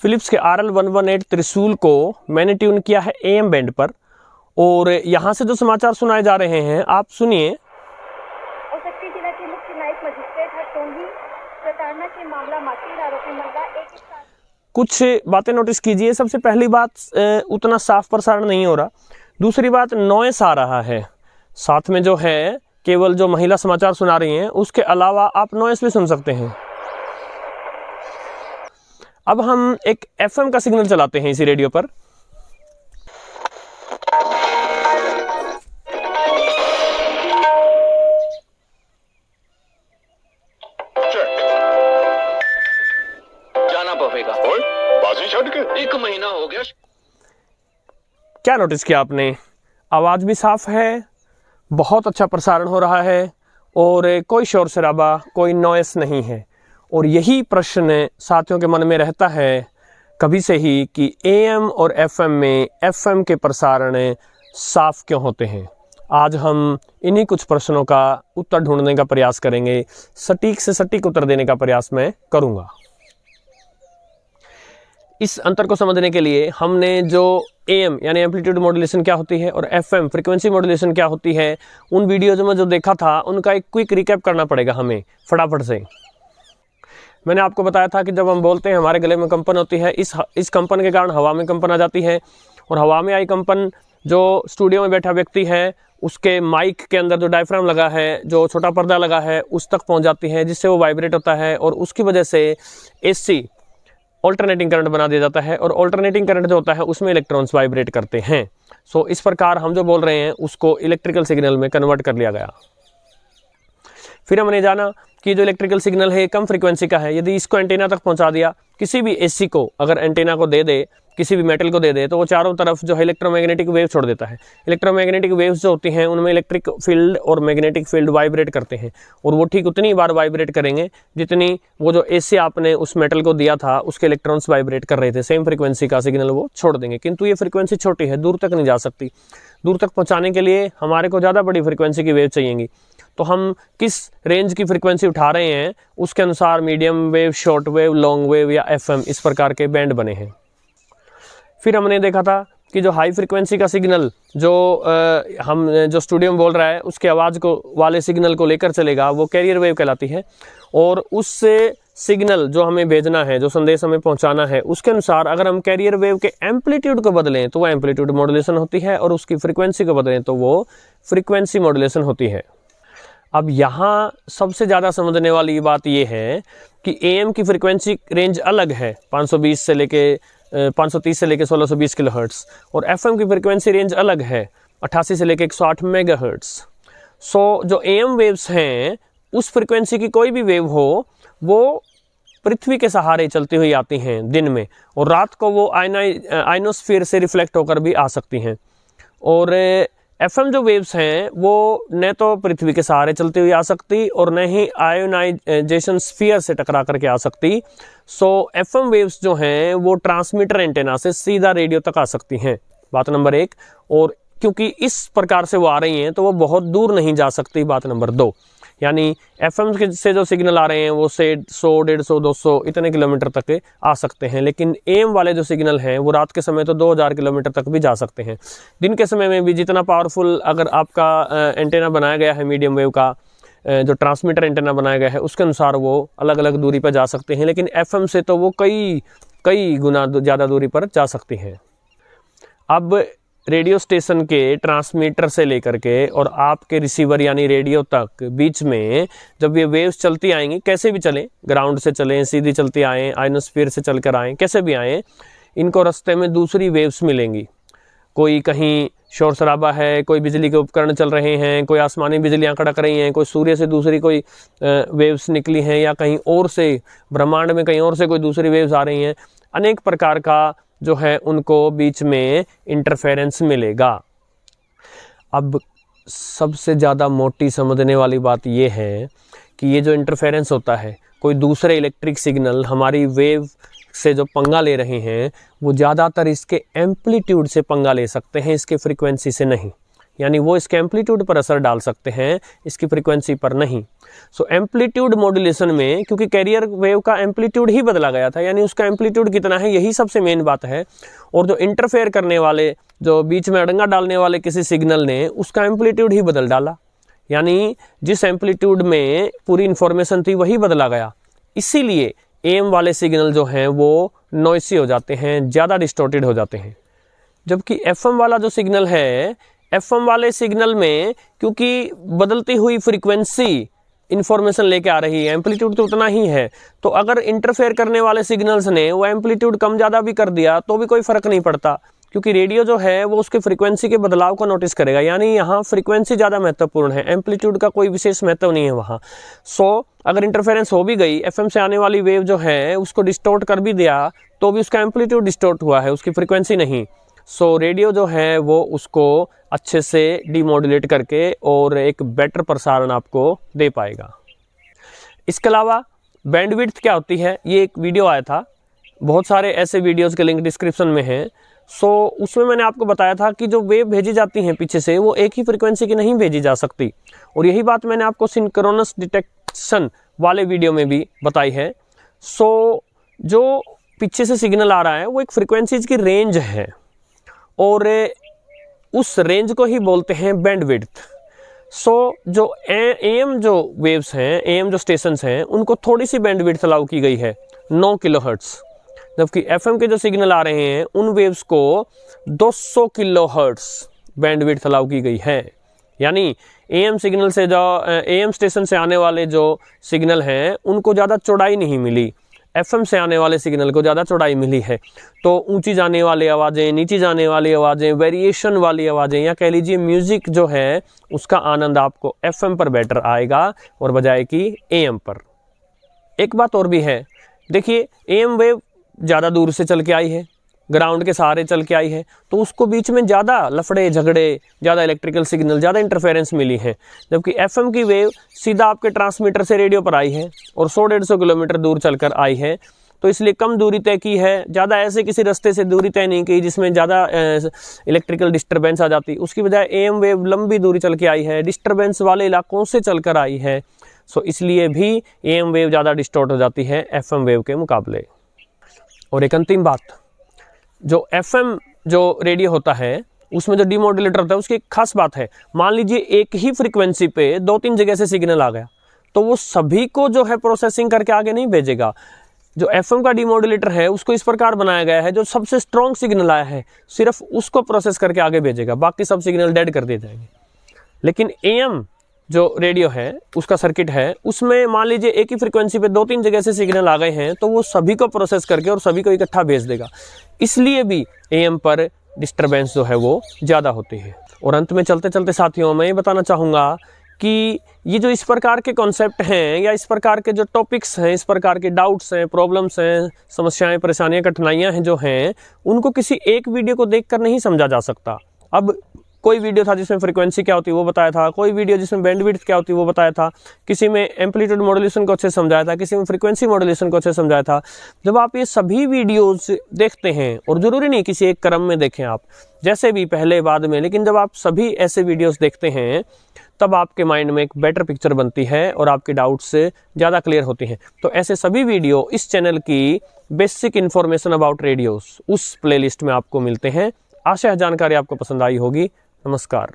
Philips के RL-118 त्रिशूल को मैंने ट्यून किया है AM बैंड पर, और यहाँ से जो समाचार सुनाए जा रहे हैं आप सुनिए। शक्ति जिला के मुख्य न्यायिक मजिस्ट्रेट हरटोंगी प्रताड़ना के मामला मासूम आरोपी महिला कुछ बातें नोटिस कीजिए। सबसे पहली बात, उतना साफ प्रसारण नहीं हो रहा। दूसरी बात, नॉइस आ रहा है साथ में, जो है केवल जो महिला समाचार सुना रही हैं उसके अलावा आप नॉइस भी सुन सकते हैं। अब हम एक FM का सिग्नल चलाते हैं इसी रेडियो पर। जाना पड़ेगा। बाजी छड़ के 1 महीना हो गया। क्या नोटिस किया आपने? आवाज भी साफ है, बहुत अच्छा प्रसारण हो रहा है और कोई शोर शराबा, कोई नॉइस नहीं है। और यही प्रश्न साथियों के मन में रहता है कभी से ही कि AM और FM में FM के प्रसारण साफ क्यों होते हैं। आज हम इन्हीं कुछ प्रश्नों का उत्तर ढूंढने का प्रयास करेंगे। सटीक से सटीक उत्तर देने का प्रयास मैं करूंगा। इस अंतर को समझने के लिए हमने जो AM यानी एम्पलीट्यूड मॉड्यूलेशन क्या होती है और FM फ्रीक्वेंसी मॉड्यूलेशन क्या होती है, उन वीडियोज में जो देखा था उनका एक क्विक रिकैप करना पड़ेगा हमें फटाफट से। मैंने आपको बताया था कि जब हम बोलते हैं हमारे गले में कंपन होती है, इस कंपन के कारण हवा में कंपन आ जाती है, और हवा में आई कंपन जो स्टूडियो में बैठा व्यक्ति है उसके माइक के अंदर जो डायफ्राम लगा है, जो छोटा पर्दा लगा है, उस तक पहुंच जाती है, जिससे वो वाइब्रेट होता है और उसकी वजह से AC ऑल्टरनेटिंग करंट बना दिया जाता है, और ऑल्टरनेटिंग करंट जो होता है उसमें इलेक्ट्रॉन्स वाइब्रेट करते हैं। सो इस प्रकार हम जो बोल रहे हैं उसको इलेक्ट्रिकल सिग्नल में कन्वर्ट कर लिया गया। फिर हमने जाना कि जो इलेक्ट्रिकल सिग्नल है कम फ्रीक्वेंसी का है। यदि इसको एंटीना तक पहुंचा दिया, किसी भी AC को अगर एंटीना को दे दे, किसी भी मेटल को दे दे, तो वो चारों तरफ जो है इलेक्ट्रोमैग्नेटिक वेव छोड़ देता है। इलेक्ट्रोमैग्नेटिक वेव्स जो होती हैं उनमें इलेक्ट्रिक फील्ड और मैग्नेटिक फील्ड वाइब्रेट करते हैं, और वो ठीक उतनी बार वाइब्रेट करेंगे जितनी वो जो AC आपने उस मेटल को दिया था उसके इलेक्ट्रॉन्स वाइब्रेट कर रहे थे। सेम फ्रीक्वेंसी का सिग्नल वो छोड़ देंगे, किंतु ये फ्रीक्वेंसी छोटी है, दूर तक नहीं जा सकती। दूर तक पहुँचाने के लिए हमारे को ज़्यादा बड़ी फ्रीक्वेंसी की वेव चाहिएगी। तो हम किस रेंज की फ्रीक्वेंसी उठा रहे हैं उसके अनुसार medium wave, short wave, long wave या FM इस प्रकार के बैंड बने हैं। फिर हमने देखा था कि जो हाई फ्रीक्वेंसी का सिग्नल जो हम जो स्टूडियो में बोल रहा है उसके आवाज़ को वाले सिग्नल को लेकर चलेगा, वो कैरियर वेव कहलाती है, और उससे सिग्नल जो हमें भेजना है, जो संदेश हमें पहुंचाना है, उसके अनुसार अगर हम कैरियर वेव के एम्पलीट्यूड को बदलें तो वो एम्पलीट्यूड मॉड्यूलेशन होती है, और उसकी फ्रीक्वेंसी को बदलें तो वो फ्रीक्वेंसी मॉड्यूलेशन होती है। अब यहाँ सबसे ज़्यादा समझने वाली बात ये है कि AM की फ्रीक्वेंसी रेंज अलग है, 520 से लेके 530 से लेके 1620 किलोहर्ट्ज़, और FM की फ्रीक्वेंसी रेंज अलग है, 88 से लेके 108 मेगाहर्ट्ज़। सो जो AM वेव्स हैं उस फ्रीक्वेंसी की कोई भी वेव हो वो पृथ्वी के सहारे चलती हुई आती हैं दिन में, और रात को वो आयनोस्फीयर से रिफ्लेक्ट होकर भी आ सकती हैं। और FM जो वेव्स हैं वो न तो पृथ्वी के सहारे चलती हुई आ सकती और न ही आयोनाइजेशन स्फीयर से टकरा करके आ सकती। सो FM वेव्स जो हैं वो ट्रांसमीटर एंटेना से सीधा रेडियो तक आ सकती हैं, बात नंबर 1। और क्योंकि इस प्रकार से वो आ रही हैं तो वो बहुत दूर नहीं जा सकती, बात नंबर 2। यानी FM से जो सिग्नल आ रहे हैं वो से 100, 150, 200 इतने किलोमीटर तक आ सकते हैं, लेकिन AM वाले जो सिग्नल हैं वो रात के समय तो 2000 किलोमीटर तक भी जा सकते हैं। दिन के समय में भी जितना पावरफुल अगर आपका एंटेना बनाया गया है, मीडियम वेव का जो ट्रांसमीटर एंटेना बनाया गया है, उसके अनुसार वो अलग अलग दूरी पर जा सकते हैं, लेकिन FM से तो वो कई गुना ज़्यादा दूरी पर जा सकती हैं। अब रेडियो स्टेशन के ट्रांसमीटर से लेकर के और आपके रिसीवर यानी रेडियो तक बीच में जब ये वेव्स चलती आएंगी, कैसे भी चलें, ग्राउंड से चलें, सीधी चलती आएँ, आयनोस्फीयर से चलकर आएँ, कैसे भी आएँ, इनको रास्ते में दूसरी वेव्स मिलेंगी। कोई कहीं शोर शराबा है, कोई बिजली के उपकरण चल रहे हैं, कोई आसमानी बिजलियाँ कड़क रही हैं, कोई सूर्य से दूसरी कोई वेव्स निकली हैं, या कहीं और से ब्रह्मांड में कहीं और से कोई दूसरी वेव्स आ रही हैं। अनेक प्रकार का जो है उनको बीच में इंटरफेरेंस मिलेगा। अब सबसे ज़्यादा मोटी समझने वाली बात यह है कि ये जो इंटरफेरेंस होता है, कोई दूसरे इलेक्ट्रिक सिग्नल हमारी वेव से जो पंगा ले रहे हैं वो ज़्यादातर इसके एम्पलीट्यूड से पंगा ले सकते हैं, इसके फ्रीक्वेंसी से नहीं। यानी वो इसके एम्पलीट्यूड पर असर डाल सकते हैं, इसकी फ्रीक्वेंसी पर नहीं। सो एम्पलीट्यूड मॉड्यूलेशन में क्योंकि कैरियर वेव का एम्पलीट्यूड ही बदला गया था, यानी उसका एम्पलीट्यूड कितना है यही सबसे मेन बात है। और जो इंटरफेयर करने वाले, जो बीच में अड़ंगा डालने वाले किसी सिग्नल ने उसका एम्पलीट्यूड ही बदल डाला, यानी जिस एम्पलीट्यूड में पूरी इंफॉर्मेशन थी वही बदला गया। इसीलिए AM वाले सिग्नल जो हैं वो नॉइसी हो जाते हैं, ज़्यादा डिस्टॉर्टेड हो जाते हैं। जबकि FM वाला जो सिग्नल है, FM वाले सिग्नल में क्योंकि बदलती हुई फ्रीक्वेंसी इंफॉर्मेशन लेके आ रही है, एम्पलीट्यूड तो उतना ही है, तो अगर इंटरफेयर करने वाले सिग्नल्स ने वो एम्पलीट्यूड कम ज़्यादा भी कर दिया तो भी कोई फ़र्क नहीं पड़ता, क्योंकि रेडियो जो है वो उसके फ्रीक्वेंसी के बदलाव को नोटिस करेगा। यानी यहाँ फ्रीक्वेंसी ज़्यादा महत्वपूर्ण है, एम्पलीट्यूड का कोई विशेष महत्व नहीं है वहाँ। सो अगर इंटरफेरेंस हो भी गई, FM से आने वाली वेव जो है उसको डिस्टॉर्ट कर भी दिया तो भी उसका एम्पलीट्यूड डिस्टॉर्ट हुआ है, उसकी फ्रीक्वेंसी नहीं। सो रेडियो जो है वो उसको अच्छे से डीमॉड्यूलेट करके और एक बेटर प्रसारण आपको दे पाएगा। इसके अलावा बैंडविड्थ क्या होती है, ये एक वीडियो आया था, बहुत सारे ऐसे वीडियोस के लिंक डिस्क्रिप्शन में हैं। सो उसमें मैंने आपको बताया था कि जो वेव भेजी जाती हैं पीछे से वो एक ही फ्रीक्वेंसी की नहीं भेजी जा सकती, और यही बात मैंने आपको सिंक्रोनस डिटेक्शन वाले वीडियो में भी बताई है। सो जो पीछे से सिग्नल आ रहा है वो एक फ्रीक्वेंसीज की रेंज है, और उस रेंज को ही बोलते हैं बैंडविड्थ। सो जो AM जो वेव्स हैं, AM जो स्टेशंस हैं, उनको थोड़ी सी बैंडविड्थ अलाउ की गई है 9 किलोहर्ट्ज़, जबकि FM के जो सिग्नल आ रहे हैं उन वेव्स को 200 किलोहर्ट्ज़ बैंडविड्थ अलाउ की गई है। यानी AM सिग्नल से जो AM स्टेशन से आने वाले जो सिग्नल हैं उनको ज़्यादा चौड़ाई नहीं मिली, FM से आने वाले सिग्नल को ज़्यादा चौड़ाई मिली है। तो ऊंची जाने वाली आवाज़ें, नीची जाने वाली आवाज़ें, वेरिएशन वाली आवाज़ें, या कह लीजिए म्यूज़िक जो है उसका आनंद आपको FM पर बेटर आएगा और बजाय कि AM पर। एक बात और भी है, देखिए AM वेव ज़्यादा दूर से चल के आई है, ग्राउंड के सहारे चल के आई है, तो उसको बीच में ज़्यादा लफड़े झगड़े, ज़्यादा इलेक्ट्रिकल सिग्नल, ज़्यादा इंटरफेरेंस मिली है। जबकि FM की वेव सीधा आपके ट्रांसमीटर से रेडियो पर आई है और 100-150 किलोमीटर दूर चलकर आई है, तो इसलिए कम दूरी तय की है, ज़्यादा ऐसे किसी रास्ते से दूरी तय नहीं की जिसमें ज़्यादा इलेक्ट्रिकल डिस्टर्बेंस आ जाती। उसकी बजाय AM वेव लंबी दूरी चल के आई है, डिस्टर्बेंस वाले इलाकों से चलकर आई है। सो इसलिए भी AM वेव ज़्यादा डिस्टॉर्ट हो जाती है FM वेव के मुकाबले। और एक अंतिम बात, जो FM जो रेडियो होता है उसमें जो डीमॉड्यूलेटर होता है उसकी एक खास बात है, मान लीजिए एक ही फ्रीक्वेंसी पे 2-3 जगह से सिग्नल आ गया तो वो सभी को जो है प्रोसेसिंग करके आगे नहीं भेजेगा। जो FM का डीमॉड्यूलेटर है उसको इस प्रकार बनाया गया है, जो सबसे स्ट्रॉन्ग सिग्नल आया है सिर्फ उसको प्रोसेस करके आगे भेजेगा, बाकी सब सिग्नल डेड कर दिए जाएंगे। लेकिन AM जो रेडियो है उसका सर्किट है, उसमें मान लीजिए एक ही फ्रीक्वेंसी पे 2-3 जगह से सिग्नल आ गए हैं तो वो सभी को प्रोसेस करके और सभी को इकट्ठा भेज देगा, इसलिए भी AM पर डिस्टर्बेंस जो है वो ज़्यादा होती है। और अंत में चलते चलते साथियों मैं ये बताना चाहूँगा कि ये जो इस प्रकार के कॉन्सेप्ट हैं या इस प्रकार के जो टॉपिक्स हैं, इस प्रकार के डाउट्स हैं, प्रॉब्लम्स हैं, समस्याएं, परेशानियां, कठिनाइयां हैं जो हैं, उनको किसी एक वीडियो को देखकर नहीं समझा जा सकता। अब कोई वीडियो था जिसमें फ्रीक्वेंसी क्या होती है वो बताया था, कोई वीडियो जिसमें बैंडविड्थ क्या होती है वो बताया था, किसी में एम्पलीट्यूड मॉड्यूलेशन को अच्छे समझाया था, किसी में फ्रीक्वेंसी मॉड्यूलेशन को अच्छे समझाया था। जब आप ये सभी वीडियोस देखते हैं, और ज़रूरी नहीं किसी एक क्रम में देखें आप, जैसे भी पहले बाद में, लेकिन जब आप सभी ऐसे वीडियोस देखते हैं तब आपके माइंड में एक बेटर पिक्चर बनती है और आपके डाउट्स ज़्यादा क्लियर होते हैं। तो ऐसे सभी वीडियो इस चैनल की बेसिक इन्फॉर्मेशन अबाउट रेडियोस उस प्लेलिस्ट में आपको मिलते हैं। आशा है जानकारी आपको पसंद आई होगी। नमस्कार।